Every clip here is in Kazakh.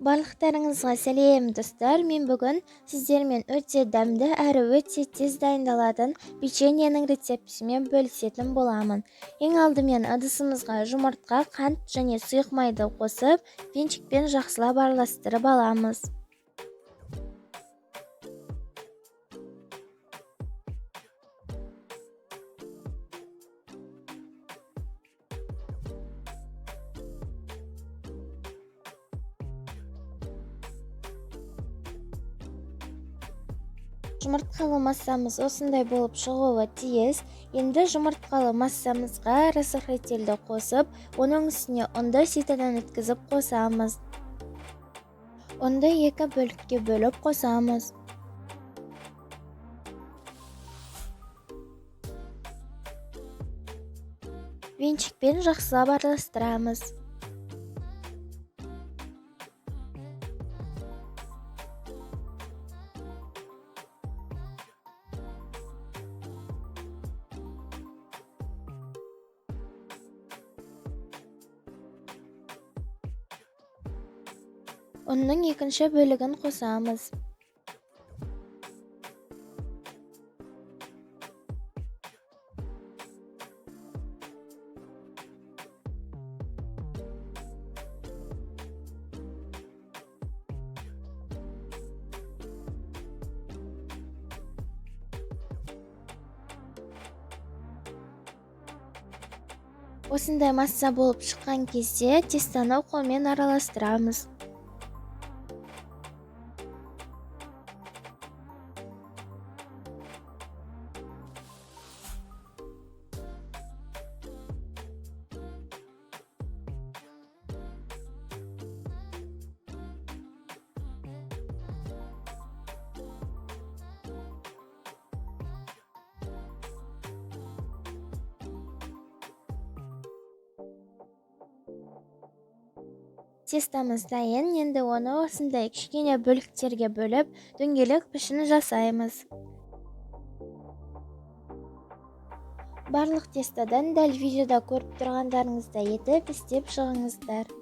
Барлықтарыңызға сәлем достар. Мен бүгін сіздермен өте дәмді әрі өте тез дайындалатын печеньенің рецептісімен бөлісетін боламын. Ең алдымен ыдысымызға жұмыртқа, қант және сұйық майды қосып, венчикпен жақсылап араластырып аламыз. Жұмыртқалы массамыз осындай болып шығуы тиіс. Енді жұмыртқалы массамызға рассохрителді қосып, оның үстіне ұнды ситадан өткізіп қосамыз. Ұнды екі бөлікке бөліп қосамыз. Венчикпен жақсылап араластырамыз. Ұнның екінші бөлігін қосамыз. Осындай масса болып шыққан кезде тестаны қолмен араластырамыз. Тестамыз дайын. Енді оны осындай кішкене бөліктерге бөліп, дөңгелек пішін жасаймыз. Барлық тестадан дәл видеода көріп тұрғандарыңыздай етіп істеп шығыңыздар.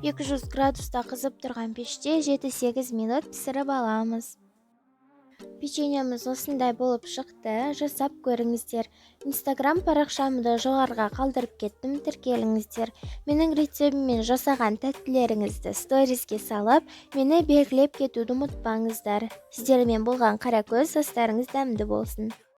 Екі 200 градуста қызып тұрған пеште 7-8 минут пісіріп аламыз. Печеньеміз осындай болып шықты. Жасап көріңіздер. Инстаграм парақшамды жоғарыға қалдырып кеттім, тіркеліңіздер. Менің рецебіммен жасаған тәттілеріңізді сториске салып, мені белгілеп кетуді ұмытпаңыздар. Сіздермен болған қаракөз, астарыңыз дәмді болсын.